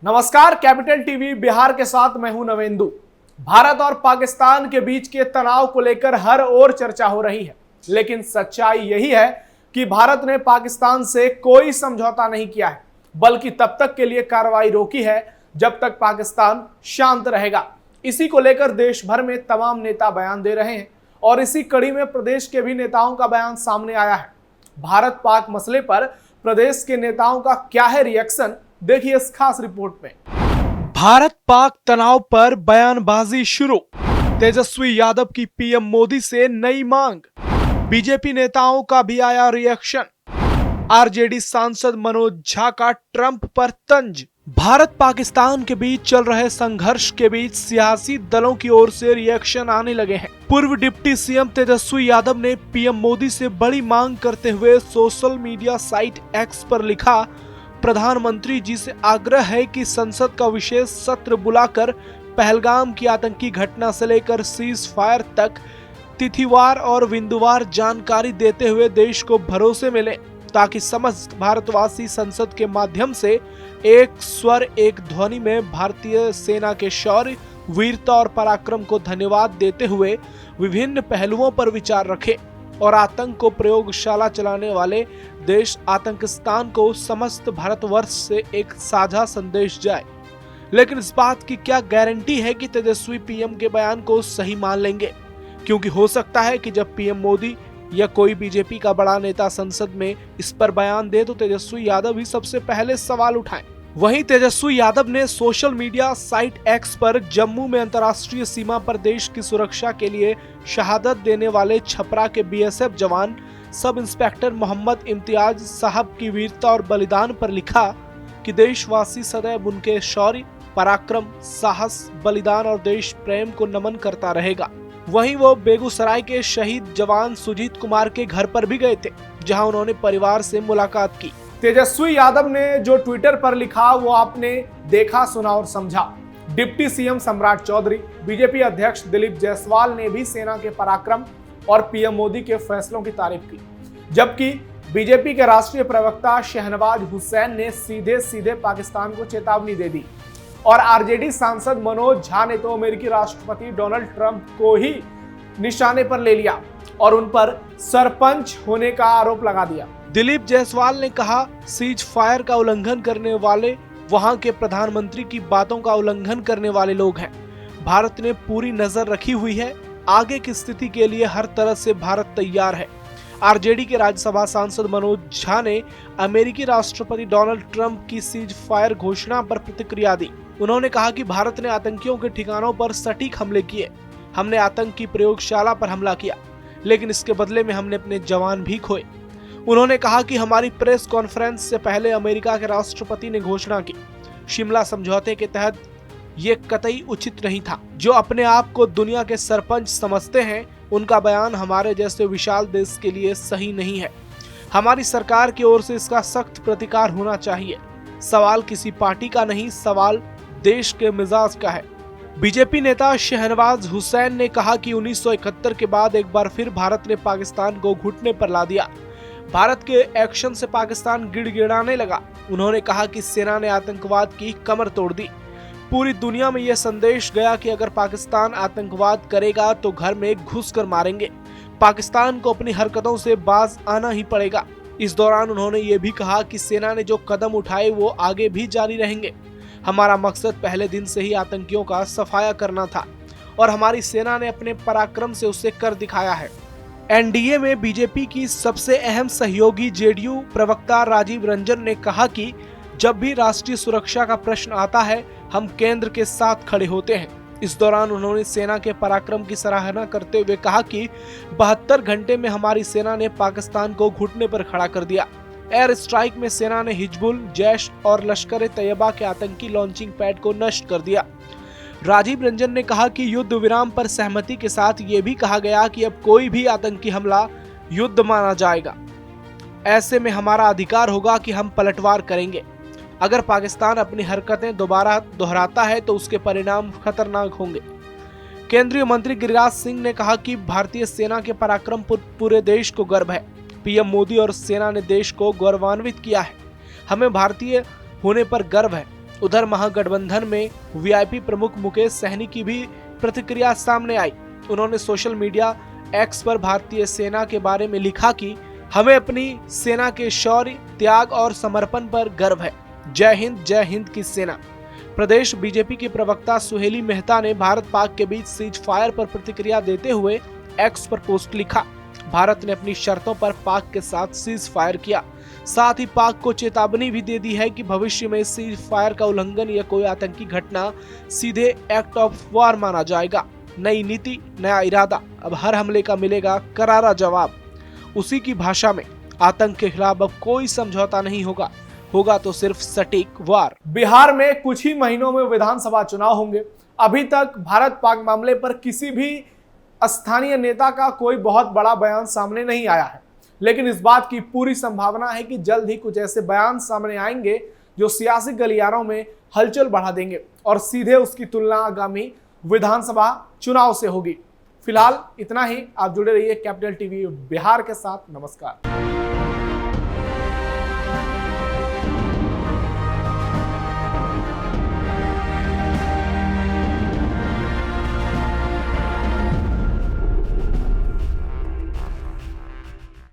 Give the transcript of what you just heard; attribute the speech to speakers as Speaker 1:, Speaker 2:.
Speaker 1: नमस्कार, capital TV Bihar के साथ मैं हूं नवेंदु। भारत और पाकिस्तान के बीच के तनाव को लेकर हर ओर चर्चा हो रही है, लेकिन सच्चाई यही है कि भारत ने पाकिस्तान से कोई समझौता नहीं किया है, बल्कि तब तक के लिए कार्रवाई रोकी है जब तक पाकिस्तान शांत रहेगा। इसी को लेकर देश भर में तमाम नेता बयान दे रहे हैं और इसी कड़ी में प्रदेश के भी नेताओं का बयान सामने आया है। भारत पाक मसले पर प्रदेश के नेताओं का क्या है रिएक्शन, देखिए इस खास रिपोर्ट में।
Speaker 2: भारत पाक तनाव पर बयानबाजी शुरू। तेजस्वी यादव की पीएम मोदी से नई मांग। बीजेपी नेताओं का भी आया रिएक्शन। आरजेडी सांसद मनोज झा का ट्रंप पर तंज। भारत पाकिस्तान के बीच चल रहे संघर्ष के बीच सियासी दलों की ओर से रिएक्शन आने लगे हैं। पूर्व डिप्टी सीएम तेजस्वी यादव ने पीएम मोदी से बड़ी मांग करते हुए सोशल मीडिया साइट एक्स पर लिखा, प्रधानमंत्री जी से आग्रह है कि संसद का विशेष सत्र बुलाकर पहलगाम की आतंकी घटना से लेकर सीज फायर तक तिथिवार और बिंदुवार जानकारी देते हुए देश को भरोसे मिले, ताकि समस्त भारतवासी संसद के माध्यम से एक स्वर एक ध्वनि में भारतीय सेना के शौर्य, वीरता और पराक्रम को धन्यवाद देते हुए विभिन्न पहलुओं पर विचार रखें और आतंक को प्रयोगशाला चलाने वाले देश आतंकिस्तान को समस्त भारतवर्ष से एक साझा संदेश जाए। लेकिन इस बात की क्या गारंटी है कि तेजस्वी पीएम के बयान को सही मान लेंगे? क्योंकि हो सकता है कि जब पीएम मोदी या कोई बीजेपी का बड़ा नेता संसद में इस पर बयान दे तो तेजस्वी यादव ही सबसे पहले सवाल उठाएं। वहीं तेजस्वी यादव ने सोशल मीडिया साइट एक्स पर जम्मू में अंतर्राष्ट्रीय सीमा पर देश की सुरक्षा के लिए शहादत देने वाले छपरा के बीएसएफ जवान सब इंस्पेक्टर मोहम्मद इम्तियाज साहब की वीरता और बलिदान पर लिखा कि देशवासी सदैव उनके शौर्य, पराक्रम, साहस, बलिदान और देश प्रेम को नमन करता रहेगा। वहीं वो बेगूसराय के शहीद जवान सुजीत कुमार के घर पर भी गए थे, जहां उन्होंने परिवार से मुलाकात की।
Speaker 1: तेजस्वी यादव ने जो ट्विटर पर लिखा वो आपने देखा, सुना और समझा। डिप्टी सीएम सम्राट चौधरी, बीजेपी अध्यक्ष दिलीप जायसवाल ने भी सेना के पराक्रम और पीएम मोदी के फैसलों की तारीफ की, जबकि बीजेपी के राष्ट्रीय प्रवक्ता शहनवाज हुसैन ने सीधे सीधे पाकिस्तान को चेतावनी दे दी और आरजेडी सांसद मनोज झा ने तो अमेरिकी राष्ट्रपति डोनाल्ड ट्रंप को ही निशाने पर ले लिया और उन पर सरपंच होने का आरोप लगा दिया।
Speaker 2: दिलीप जायसवाल ने कहा, सीज फायर का उल्लंघन करने वाले वहां के प्रधानमंत्री की बातों का उल्लंघन करने वाले लोग हैं। भारत ने पूरी नजर रखी हुई है, आगे की स्थिति के लिए हर तरह से भारत तैयार है। आरजेडी के राज्यसभा सांसद मनोज झा ने अमेरिकी राष्ट्रपति डोनाल्ड ट्रंप की सीज फायर घोषणा पर प्रतिक्रिया दी। उन्होंने कहा कि भारत ने आतंकियों के ठिकानों पर सटीक हमले किए। हमने आतंक की प्रयोगशाला पर हमला किया, लेकिन इसके बदले में हमने अपने जवान भी खोए। उन्होंने कहा कि हमारी प्रेस कॉन्फ्रेंस से पहले अमेरिका के राष्ट्रपति ने घोषणा की, शिमला समझौते के तहत ये कतई उचित नहीं था। जो अपने आप को दुनिया के सरपंच समझते हैं, उनका बयान हमारे जैसे विशाल देश के लिए सही नहीं है। हमारी सरकार की ओर से इसका सख्त प्रतिकार होना चाहिए। सवाल किसी पार्टी का नहीं, सवाल देश के मिजाज का है। बीजेपी नेता शहनवाज हुसैन ने कहा कि 1971 के बाद एक बार फिर भारत ने पाकिस्तान को घुटने पर ला दिया। भारत के एक्शन से पाकिस्तान गिड़गिड़ाने लगा। उन्होंने कहा कि सेना ने आतंकवाद की कमर तोड़ दी। पूरी दुनिया में यह संदेश गया कि अगर पाकिस्तान आतंकवाद करेगा तो घर में घुस कर मारेंगे। पाकिस्तान को अपनी हरकतों से बाज आना ही पड़ेगा। इस दौरान उन्होंने ये भी कहा कि सेना ने जो कदम उठाए वो आगे भी जारी रहेंगे। हमारा मकसद पहले दिन से ही आतंकियों का सफाया करना था और हमारी सेना ने अपने पराक्रम से उसे कर दिखाया है। एनडीए में बीजेपी की सबसे अहम सहयोगी जेडीयू प्रवक्ता राजीव रंजन ने कहा कि जब भी राष्ट्रीय सुरक्षा का प्रश्न आता है, हम केंद्र के साथ खड़े होते हैं। इस दौरान उन्होंने सेना के पराक्रम की सराहना करते हुए कहा कि 72 घंटे में हमारी सेना ने पाकिस्तान को घुटने पर खड़ा कर दिया। एयर स्ट्राइक में सेना ने हिजबुल, जैश और लश्कर तैयबा के आतंकी लॉन्चिंग पैड को नष्ट कर दिया। राजीव रंजन ने कहा कि युद्ध विराम पर सहमति के साथ ये भी कहा गया कि अब कोई भी आतंकी हमला युद्ध माना जाएगा। ऐसे में हमारा अधिकार होगा कि हम पलटवार करेंगे। अगर पाकिस्तान अपनी हरकतें दोबारा दोहराता है तो उसके परिणाम खतरनाक होंगे। केंद्रीय मंत्री गिरिराज सिंह ने कहा कि भारतीय सेना के पराक्रम पर पूरे देश को गर्व है। पीएम मोदी और सेना ने देश को गौरवान्वित किया है। हमें भारतीय होने पर गर्व है। उधर महागठबंधन में वीआईपी प्रमुख मुकेश सहनी की भी प्रतिक्रिया सामने आई। उन्होंने सोशल मीडिया एक्स पर भारतीय सेना के बारे में लिखा कि हमें अपनी सेना के शौर्य, त्याग और समर्पण पर गर्व है। जय हिंद की सेना। प्रदेश बीजेपी की प्रवक्ता सुहेली मेहता ने भारत पाक के बीच सीज फायर पर प्रतिक्रिया देते हुए एक्स पर पोस्ट लिखा। भारत ने अपनी शर्तों पर पाक के साथ सीज फायर किया। साथ ही पाक को चेतावनी भी दे दी है कि भविष्य में सीज फायर का उल्लंघन या कोई आतंकी घटना सीधे एक्ट ऑफ वॉर माना जाएगा। नई नीति, नया इरादा, अब हर हमले का मिलेगा करारा जवाब। उसी की भाषा में आतंक के खिलाफ अब कोई समझौता नहीं होगा तो सिर्फ सटीक वार।
Speaker 1: बिहार में कुछ ही महीनों में विधानसभा चुनाव होंगे। अभी तक भारत पाक मामले पर किसी भी स्थानीय नेता का कोई बहुत बड़ा बयान सामने नहीं आया है, लेकिन इस बात की पूरी संभावना है कि जल्द ही कुछ ऐसे बयान सामने आएंगे जो सियासी गलियारों में हलचल बढ़ा देंगे और सीधे उसकी तुलना आगामी विधानसभा चुनाव से होगी। फिलहाल इतना ही। आप जुड़े रहिए कैपिटल टीवी बिहार के साथ। नमस्कार।